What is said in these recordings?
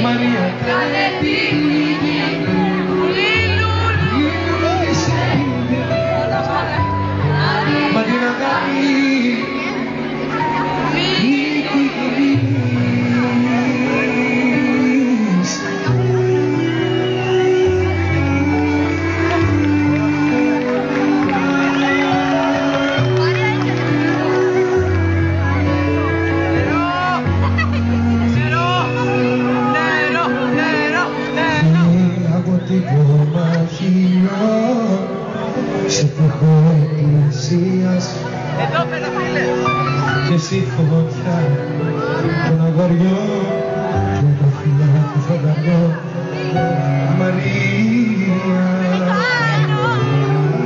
Μαρία κάνε τη λίγη, μα την αγάπη και εσύ φωτιά των αγοριών και το φιλά του φαντανιό. Μαρία,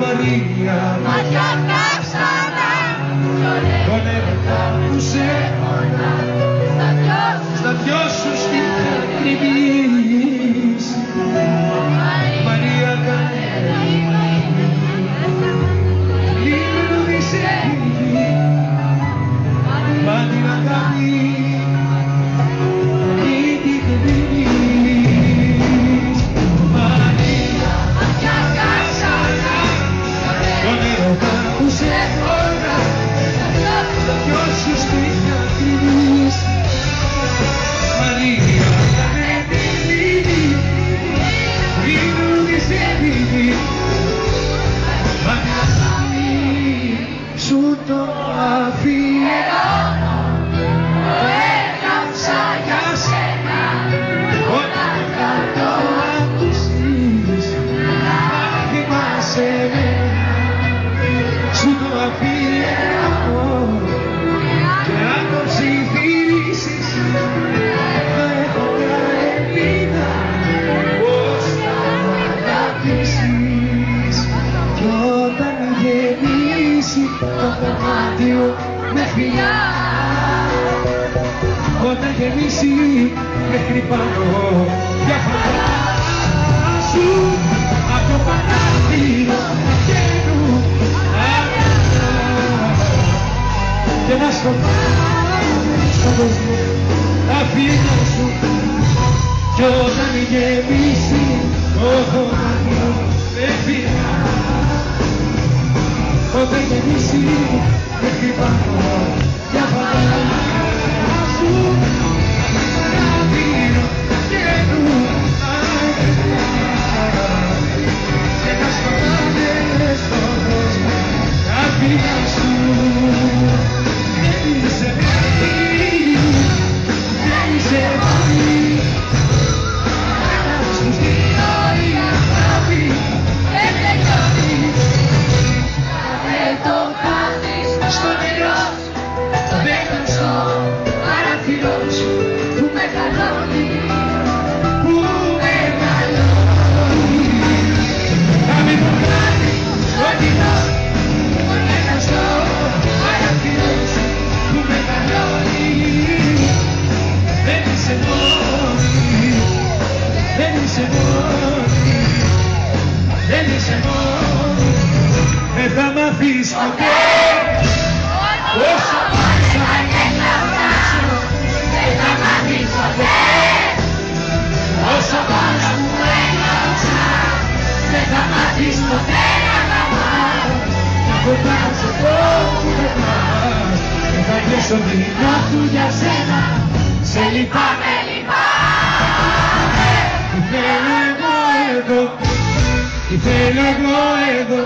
Μαρία, μάτια κάψανα τον έρωτα που σε αιώνα στα δυο σου στήθια κρυβείς. Μαρία κάνε μα την αγάπη ή την κρύβεις. Μαρία, μάτια κάψανα τον έρωτα που σε αιώνα στα δυο σου στήθια κρυβείς. Μαρία, κάνε τη λίγη, κρύβεις έμεινη, μα την αγάπη σου το αφιερώνω, το έγραψα για σένα. Όταν θα το ακούσεις να θυμάσαι εμένα, σου το αφιερώνω και αν το ψιθυρίσεις θα έχω μια ελπίδα πως θα μ' αγαπήσεις. Κι όταν γεμίσει το δωμάτιο με φιλιά, όταν γεμίσει μέχρι πάνω για φαντάσου απ' το παράθυρο βγαίνουν αγκαλιά και να σκοτώνει στον κόσμο τα φίλια σου. Κι όταν γεμίσει το δωμάτιο με φιλιά, όταν γεμίσει μέχρι πάνω για φαντάσου παράθυρο βγαίνουν αγκαλιά και να σκοτώνει στον κόσμο τα φίλια σου. Δεν είσαι μόνη, δεν είσαι μόνη, ένας στους δύο η αγάπη δεν τελειώνει. Δεν το χάνεις στο νερό, δεν το στο παράθυρο σου που μεγαλώνει, που μεγαλώνει. Θα μην το χάνεις στο νερό, δεν στο παράθυρο σου που μεγαλώνει. Δεν είσαι μόνη, δεν είσαι μόνη, δεν είσαι μόνη. Δεν θα μ' αφήσεις ποτέ όσο πόσα και κλαψάσω. Δεν θα μ' αφήσεις ποτέ όσο πόσα μου έκλαψα. Δεν θα μ' αφήσεις ποτέ να αγαπάω, να φωτάσω το που δεν πας. Δεν θα πιέσω την νιώθω για σένα, σε λυπάμαι, λυπάμαι. Τι θέλω εγώ εδώ, τι θέλω εγώ εδώ.